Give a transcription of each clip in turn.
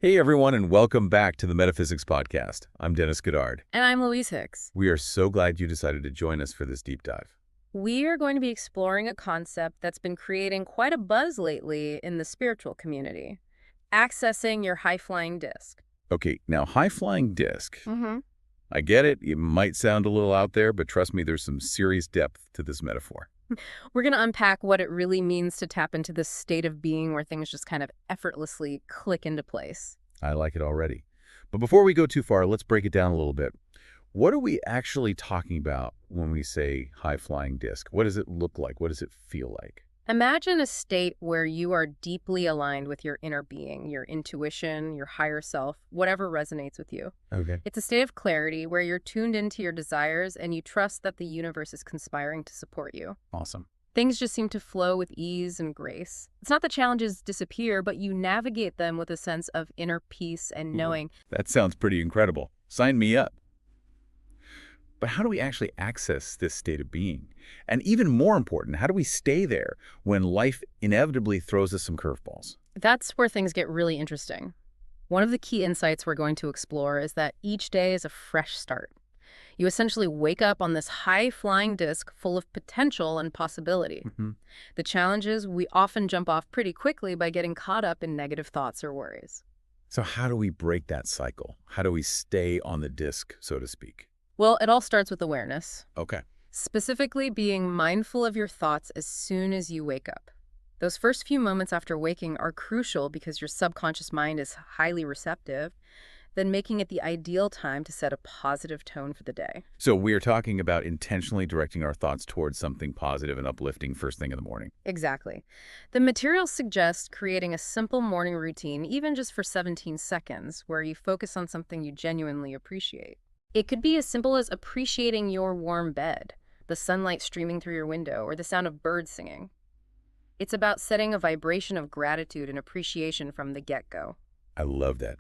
Hey everyone, and welcome back to the Metaphysics Podcast. I'm Dennis Goddard. And I'm Louise Hicks. We are so glad you decided to join us for this deep dive. We are going to be exploring a concept that's been creating quite a buzz lately in the spiritual community: accessing your high-flying disc. Okay, now high-flying disc. Mm-hmm. I get it. It might sound a little out there, but trust me, there's some serious depth to this metaphor. We're going to unpack what it really means to tap into this state of being where things just kind of effortlessly click into place. I like it already. But before we go too far, let's break it down a little bit. What are we actually talking about when we say high-flying disc? What does it look like? What does it feel like? Imagine a state where you are deeply aligned with your inner being, your intuition, your higher self, whatever resonates with you. Okay. It's a state of clarity where you're tuned into your desires and you trust that the universe is conspiring to support you. Awesome. Things just seem to flow with ease and grace. It's not that challenges disappear, but you navigate them with a sense of inner peace and knowing. That sounds pretty incredible. Sign me up. But how do we actually access this state of being? And even more important, how do we stay there when life inevitably throws us some curveballs? That's where things get really interesting. One of the key insights we're going to explore is that each day is a fresh start. You essentially wake up on this high-flying disc full of potential and possibility. The challenge is we often jump off pretty quickly by getting caught up in negative thoughts or worries. So how do we break that cycle? How do we stay on the disc, so to speak? Well, it all starts with awareness. Okay. Specifically, being mindful of your thoughts as soon as you wake up. Those first few moments after waking are crucial because your subconscious mind is highly receptive, then making it the ideal time to set a positive tone for the day. So we are talking about intentionally directing our thoughts towards something positive and uplifting first thing in the morning. Exactly. The materials suggest creating a simple morning routine, even just for 17 seconds, where you focus on something you genuinely appreciate. It could be as simple as appreciating your warm bed, the sunlight streaming through your window, or the sound of birds singing. It's about setting a vibration of gratitude and appreciation from the get-go. I love that.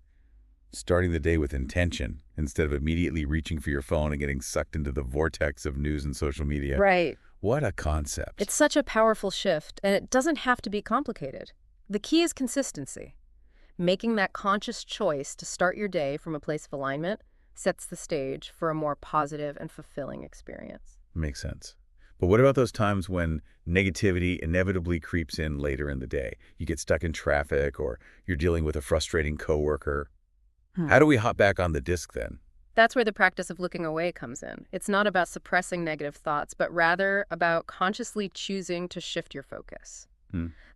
Starting the day with intention instead of immediately reaching for your phone and getting sucked into the vortex of news and social media. Right. What a concept. It's such a powerful shift, and it doesn't have to be complicated. The key is consistency. Making that conscious choice to start your day from a place of alignment sets the stage for a more positive and fulfilling experience. Makes sense. But what about those times when negativity inevitably creeps in later in the day? You get stuck in traffic or you're dealing with a frustrating coworker. How do we hop back on the disc then? That's where the practice of looking away comes in. It's not about suppressing negative thoughts, but rather about consciously choosing to shift your focus.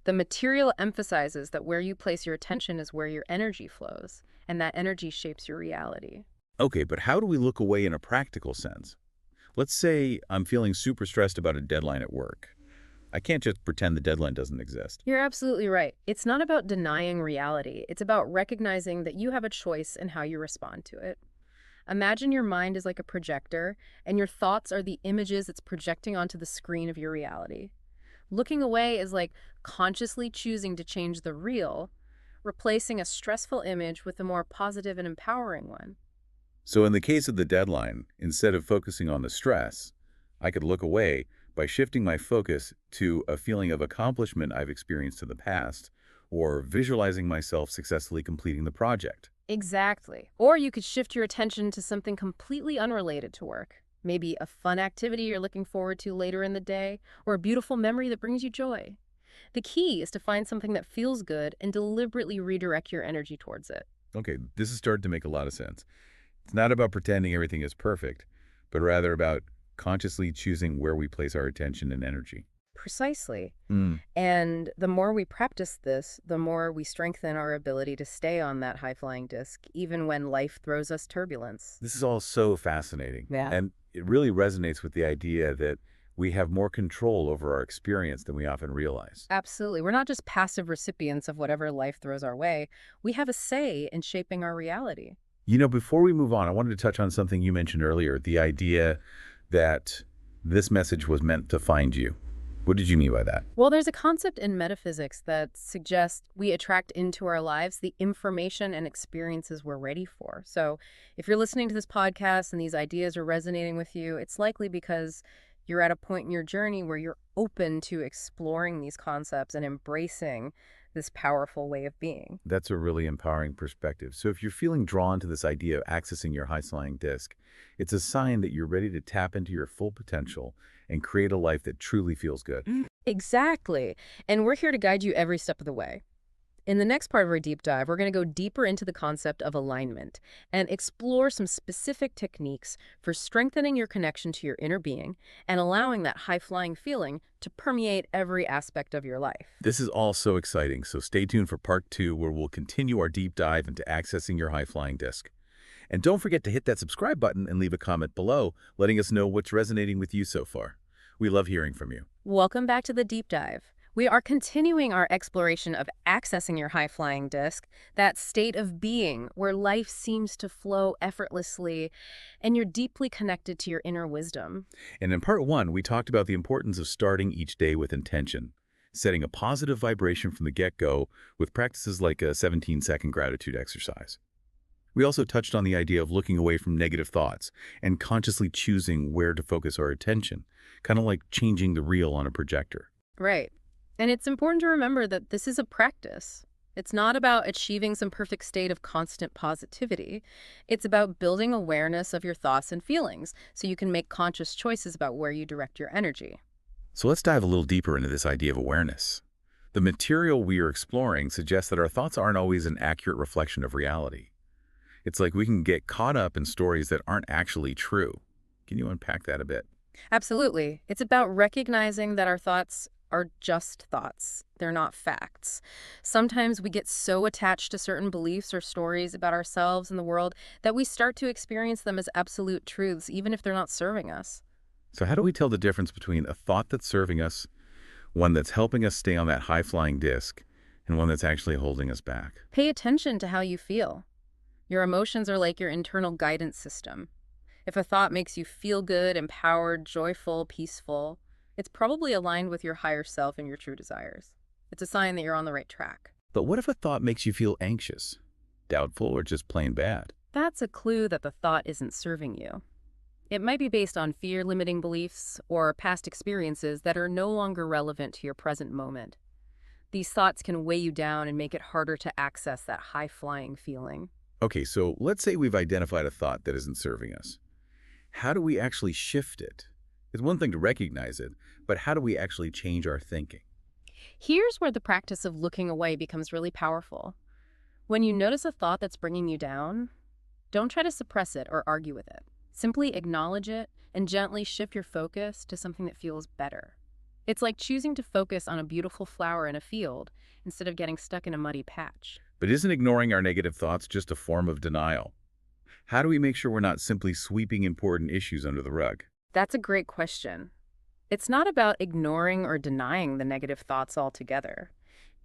The material emphasizes that where you place your attention is where your energy flows, and that energy shapes your reality. Okay, but how do we look away in a practical sense? Let's say I'm feeling super stressed about a deadline at work. I can't just pretend the deadline doesn't exist. You're absolutely right. It's not about denying reality. It's about recognizing that you have a choice in how you respond to it. Imagine your mind is like a projector, and your thoughts are the images it's projecting onto the screen of your reality. Looking away is like consciously choosing to change the real, replacing a stressful image with a more positive and empowering one. So in the case of the deadline, instead of focusing on the stress, I could look away by shifting my focus to a feeling of accomplishment I've experienced in the past, or visualizing myself successfully completing the project. Exactly. Or you could shift your attention to something completely unrelated to work. Maybe a fun activity you're looking forward to later in the day, or a beautiful memory that brings you joy. The key is to find something that feels good and deliberately redirect your energy towards it. Okay, this is starting to make a lot of sense. It's not about pretending everything is perfect, but rather about consciously choosing where we place our attention and energy. Precisely. And the more we practice this, the more we strengthen our ability to stay on that high-flying disc, even when life throws us turbulence. This is all so fascinating. Yeah. And it really resonates with the idea that we have more control over our experience than we often realize. Absolutely. We're not just passive recipients of whatever life throws our way. We have a say in shaping our reality. You know, before we move on, I wanted to touch on something you mentioned earlier, the idea that this message was meant to find you. What did you mean by that? Well, there's a concept in metaphysics that suggests we attract into our lives the information and experiences we're ready for. So if you're listening to this podcast and these ideas are resonating with you, it's likely because you're at a point in your journey where you're open to exploring these concepts and embracing this powerful way of being. That's a really empowering perspective. So if you're feeling drawn to this idea of accessing your high-flying disc, it's a sign that you're ready to tap into your full potential and create a life that truly feels good. Exactly. And we're here to guide you every step of the way. In the next part of our deep dive, we're going to go deeper into the concept of alignment and explore some specific techniques for strengthening your connection to your inner being and allowing that high-flying feeling to permeate every aspect of your life. This is all so exciting, so stay tuned for part 2 where we'll continue our deep dive into accessing your high-flying disc. And don't forget to hit that subscribe button and leave a comment below, letting us know what's resonating with you so far. We love hearing from you. Welcome back to the deep dive. We are continuing our exploration of accessing your high-flying disc, that state of being where life seems to flow effortlessly and you're deeply connected to your inner wisdom. And in part 1, we talked about the importance of starting each day with intention, setting a positive vibration from the get-go with practices like a 17-second gratitude exercise. We also touched on the idea of looking away from negative thoughts and consciously choosing where to focus our attention, kind of like changing the reel on a projector. Right. And it's important to remember that this is a practice. It's not about achieving some perfect state of constant positivity. It's about building awareness of your thoughts and feelings so you can make conscious choices about where you direct your energy. So let's dive a little deeper into this idea of awareness. The material we are exploring suggests that our thoughts aren't always an accurate reflection of reality. It's like we can get caught up in stories that aren't actually true. Can you unpack that a bit? Absolutely. It's about recognizing that our thoughts are just thoughts. They're not facts. Sometimes we get so attached to certain beliefs or stories about ourselves and the world that we start to experience them as absolute truths, even if they're not serving us. So how do we tell the difference between a thought that's serving us, one that's helping us stay on that high-flying disc, and one that's actually holding us back? Pay attention to how you feel. Your emotions are like your internal guidance system. If a thought makes you feel good, empowered, joyful, peaceful, it's probably aligned with your higher self and your true desires. It's a sign that you're on the right track. But what if a thought makes you feel anxious, doubtful, or just plain bad? That's a clue that the thought isn't serving you. It might be based on fear-limiting beliefs or past experiences that are no longer relevant to your present moment. These thoughts can weigh you down and make it harder to access that high-flying feeling. Okay, so let's say we've identified a thought that isn't serving us. How do we actually shift it? It's one thing to recognize it, but how do we actually change our thinking? Here's where the practice of looking away becomes really powerful. When you notice a thought that's bringing you down, don't try to suppress it or argue with it. Simply acknowledge it and gently shift your focus to something that feels better. It's like choosing to focus on a beautiful flower in a field instead of getting stuck in a muddy patch. But isn't ignoring our negative thoughts just a form of denial? How do we make sure we're not simply sweeping important issues under the rug? That's a great question. It's not about ignoring or denying the negative thoughts altogether.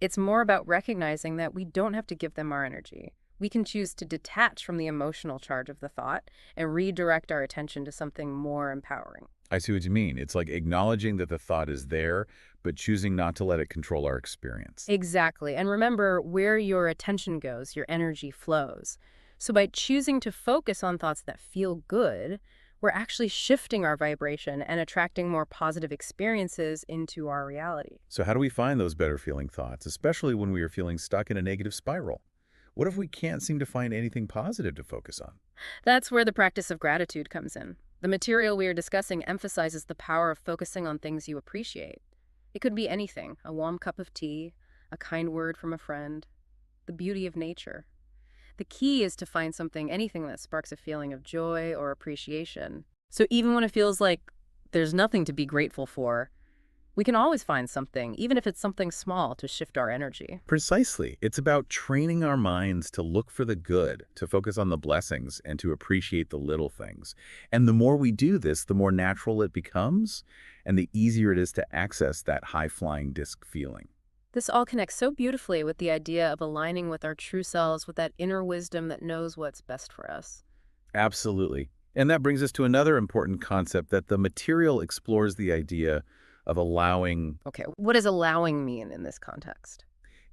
It's more about recognizing that we don't have to give them our energy. We can choose to detach from the emotional charge of the thought and redirect our attention to something more empowering. I see what you mean. It's like acknowledging that the thought is there, but choosing not to let it control our experience. Exactly. And remember, where your attention goes, your energy flows. So by choosing to focus on thoughts that feel good, we're actually shifting our vibration and attracting more positive experiences into our reality. So how do we find those better feeling thoughts, especially when we are feeling stuck in a negative spiral? What if we can't seem to find anything positive to focus on? That's where the practice of gratitude comes in. The material we are discussing emphasizes the power of focusing on things you appreciate. It could be anything: a warm cup of tea, a kind word from a friend, the beauty of nature. The key is to find anything that sparks a feeling of joy or appreciation. So even when it feels like there's nothing to be grateful for, we can always find something, even if it's something small, to shift our energy. Precisely. It's about training our minds to look for the good, to focus on the blessings, and to appreciate the little things. And the more we do this, the more natural it becomes, and the easier it is to access that high-flying disc feeling. This all connects so beautifully with the idea of aligning with our true selves, with that inner wisdom that knows what's best for us. Absolutely. And that brings us to another important concept that the material explores the idea of allowing. Okay, what does allowing mean in this context?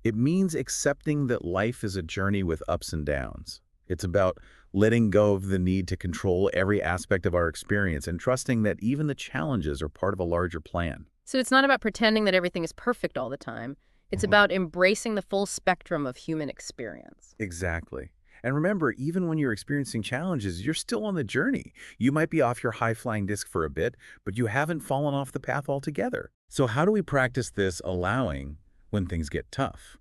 It means accepting that life is a journey with ups and downs. It's about letting go of the need to control every aspect of our experience and trusting that even the challenges are part of a larger plan. So it's not about pretending that everything is perfect all the time. It's about embracing the full spectrum of human experience. Exactly. And remember, even when you're experiencing challenges, you're still on the journey. You might be off your high-flying disc for a bit, but you haven't fallen off the path altogether. So how do we practice this allowing when things get tough?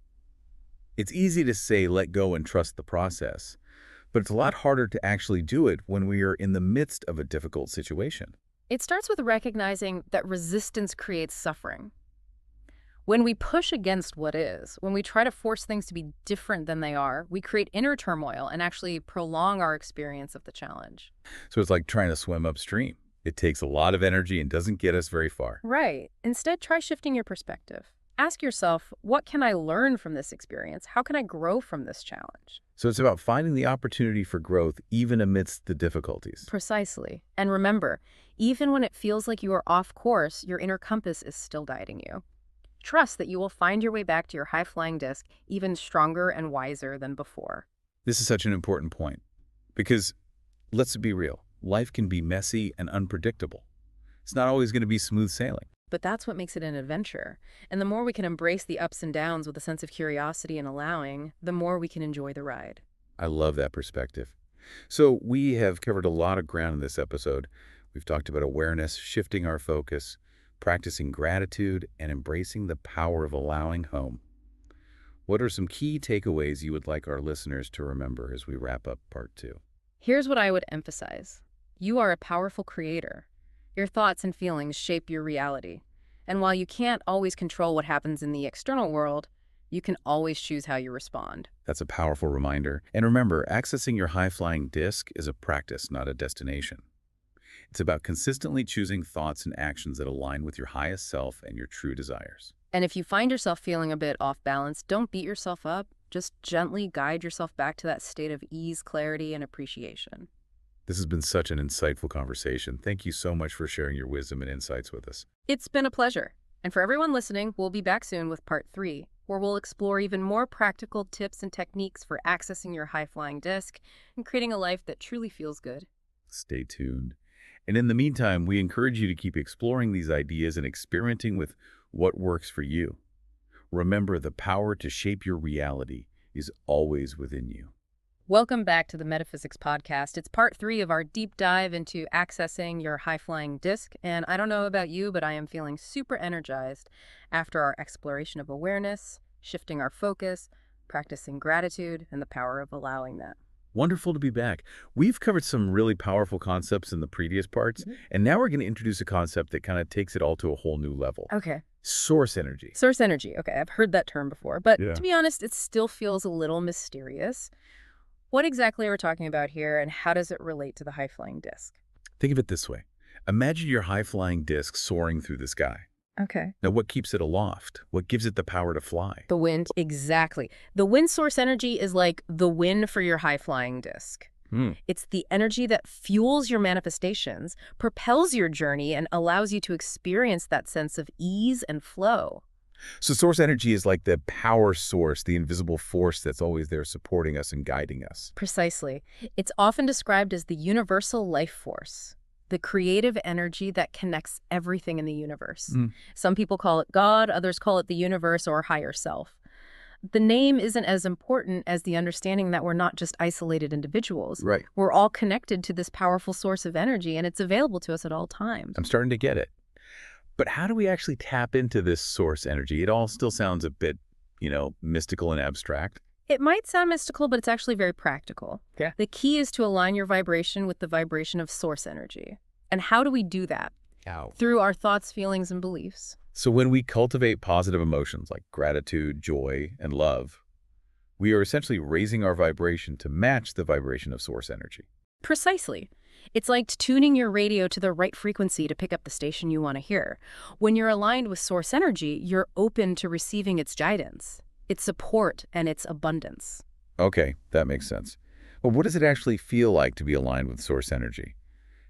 It's easy to say let go and trust the process, but it's a lot harder to actually do it when we are in the midst of a difficult situation. It starts with recognizing that resistance creates suffering. When we push against what is, when we try to force things to be different than they are, we create inner turmoil and actually prolong our experience of the challenge. So it's like trying to swim upstream. It takes a lot of energy and doesn't get us very far. Right. Instead, try shifting your perspective. Ask yourself, what can I learn from this experience? How can I grow from this challenge? So it's about finding the opportunity for growth even amidst the difficulties. Precisely. And remember, even when it feels like you are off course, your inner compass is still guiding you. Trust that you will find your way back to your high-flying disc even stronger and wiser than before. This is such an important point because, let's be real, life can be messy and unpredictable. It's not always going to be smooth sailing. But that's what makes it an adventure. And the more we can embrace the ups and downs with a sense of curiosity and allowing, the more we can enjoy the ride. I love that perspective. So we have covered a lot of ground in this episode. We've talked about awareness, shifting our focus, practicing gratitude, and embracing the power of allowing home. What are some key takeaways you would like our listeners to remember as we wrap up part 2? Here's what I would emphasize. You are a powerful creator. Your thoughts and feelings shape your reality. And while you can't always control what happens in the external world, you can always choose how you respond. That's a powerful reminder. And remember, accessing your high-flying disc is a practice, not a destination. It's about consistently choosing thoughts and actions that align with your highest self and your true desires. And if you find yourself feeling a bit off balance, don't beat yourself up. Just gently guide yourself back to that state of ease, clarity, and appreciation. This has been such an insightful conversation. Thank you so much for sharing your wisdom and insights with us. It's been a pleasure. And for everyone listening, we'll be back soon with part 3, where we'll explore even more practical tips and techniques for accessing your high-flying disc and creating a life that truly feels good. Stay tuned. And in the meantime, we encourage you to keep exploring these ideas and experimenting with what works for you. Remember, the power to shape your reality is always within you. Welcome back to the Metaphysics podcast. It's part 3 of our deep dive into accessing your high-flying disc. And I don't know about you, but I am feeling super energized after our exploration of awareness, shifting our focus, practicing gratitude, and the power of allowing that. Wonderful to be back. We've covered some really powerful concepts in the previous parts, and now we're going to introduce a concept that kind of takes it all to a whole new level. Okay. Source energy. Source energy. Okay, I've heard that term before, but Yeah. to be honest, it still feels a little mysterious. What exactly are we talking about here, and how does it relate to the high-flying disc? Think of it this way. Imagine your high-flying disc soaring through the sky. Okay. Now, what keeps it aloft? What gives it the power to fly? The wind. Exactly. The wind source energy is like the wind for your high-flying disc. It's the energy that fuels your manifestations, propels your journey, and allows you to experience that sense of ease and flow. So source energy is like the power source, the invisible force that's always there supporting us and guiding us. Precisely. It's often described as the universal life force, the creative energy that connects everything in the universe. Some people call it God, others call it the universe or higher self. The name isn't as important as the understanding that we're not just isolated individuals. Right. We're all connected to this powerful source of energy, and it's available to us at all times. I'm starting to get it. But how do we actually tap into this source energy? It all still sounds a bit, mystical and abstract. It might sound mystical, but it's actually very practical. Yeah. The key is to align your vibration with the vibration of source energy. And how do we do that? How? Through our thoughts, feelings, and beliefs. So when we cultivate positive emotions like gratitude, joy, and love, we are essentially raising our vibration to match the vibration of source energy. Precisely. It's like tuning your radio to the right frequency to pick up the station you want to hear. When you're aligned with source energy, you're open to receiving its guidance, its support, and its abundance. Okay, that makes sense. But what does it actually feel like to be aligned with source energy?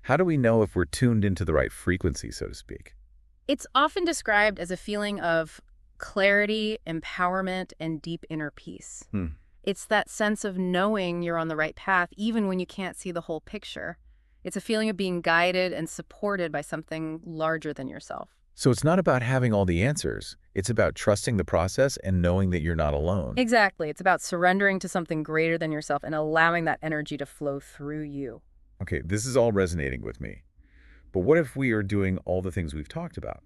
How do we know if we're tuned into the right frequency, so to speak? It's often described as a feeling of clarity, empowerment, and deep inner peace. It's that sense of knowing you're on the right path even when you can't see the whole picture. It's a feeling of being guided and supported by something larger than yourself. So it's not about having all the answers. It's about trusting the process and knowing that you're not alone. Exactly. It's about surrendering to something greater than yourself and allowing that energy to flow through you. Okay, this is all resonating with me. But what if we are doing all the things we've talked about?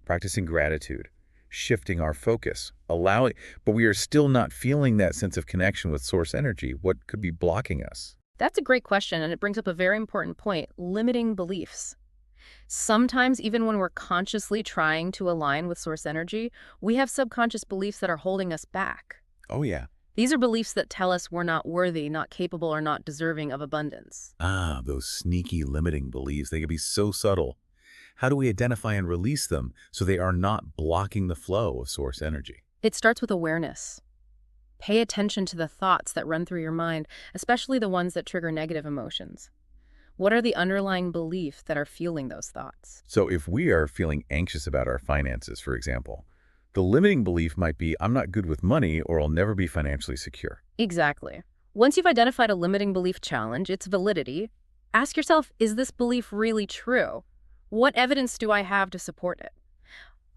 Practicing gratitude, shifting our focus, but we are still not feeling that sense of connection with source energy. What could be blocking us? That's a great question, and it brings up a very important point, limiting beliefs. Sometimes, even when we're consciously trying to align with source energy, we have subconscious beliefs that are holding us back. Oh, yeah. These are beliefs that tell us we're not worthy, not capable, or not deserving of abundance. Ah, those sneaky limiting beliefs, they can be so subtle. How do we identify and release them so they are not blocking the flow of source energy? It starts with awareness. Pay attention to the thoughts that run through your mind, especially the ones that trigger negative emotions. What are the underlying beliefs that are fueling those thoughts? So if we are feeling anxious about our finances, for example, the limiting belief might be, I'm not good with money or I'll never be financially secure. Exactly. Once you've identified a limiting belief challenge, its validity, ask yourself, is this belief really true? What evidence do I have to support it?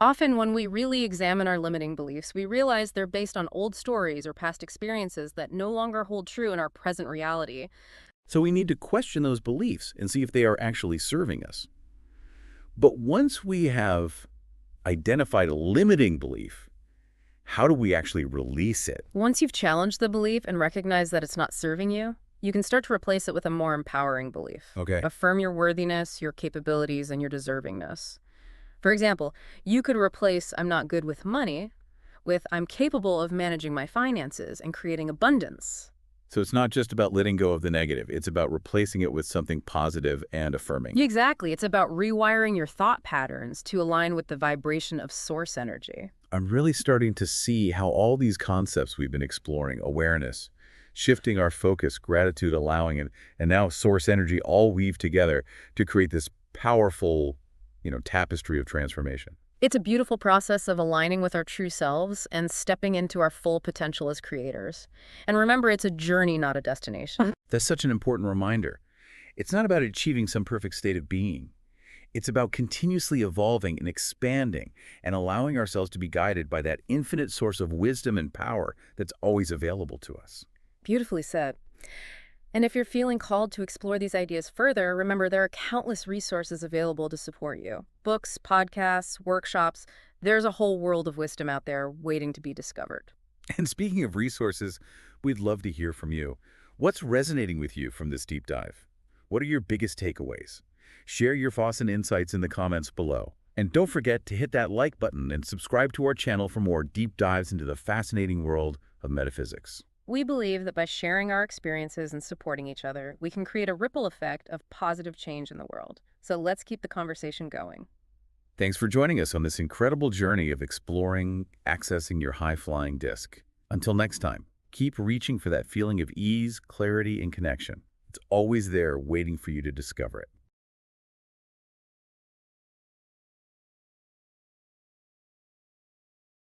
Often, when we really examine our limiting beliefs, we realize they're based on old stories or past experiences that no longer hold true in our present reality. So we need to question those beliefs and see if they are actually serving us. But once we have identified a limiting belief, how do we actually release it? Once you've challenged the belief and recognized that it's not serving you, you can start to replace it with a more empowering belief. Okay. Affirm your worthiness, your capabilities, and your deservingness. For example, you could replace I'm not good with money with I'm capable of managing my finances and creating abundance. So it's not just about letting go of the negative. It's about replacing it with something positive and affirming. Exactly. It's about rewiring your thought patterns to align with the vibration of source energy. I'm really starting to see how all these concepts we've been exploring, awareness, shifting our focus, gratitude, allowing, and now source energy all weave together to create this powerful, tapestry of transformation. It's a beautiful process of aligning with our true selves and stepping into our full potential as creators. And remember, it's a journey, not a destination. That's such an important reminder. It's not about achieving some perfect state of being. It's about continuously evolving and expanding and allowing ourselves to be guided by that infinite source of wisdom and power that's always available to us. Beautifully said. And if you're feeling called to explore these ideas further, remember there are countless resources available to support you. Books, podcasts, workshops. There's a whole world of wisdom out there waiting to be discovered. And speaking of resources, we'd love to hear from you. What's resonating with you from this deep dive? What are your biggest takeaways? Share your thoughts and insights in the comments below. And don't forget to hit that like button and subscribe to our channel for more deep dives into the fascinating world of metaphysics. We believe that by sharing our experiences and supporting each other, we can create a ripple effect of positive change in the world. So let's keep the conversation going. Thanks for joining us on this incredible journey of exploring, accessing your high-flying disc. Until next time, keep reaching for that feeling of ease, clarity, and connection. It's always there waiting for you to discover it.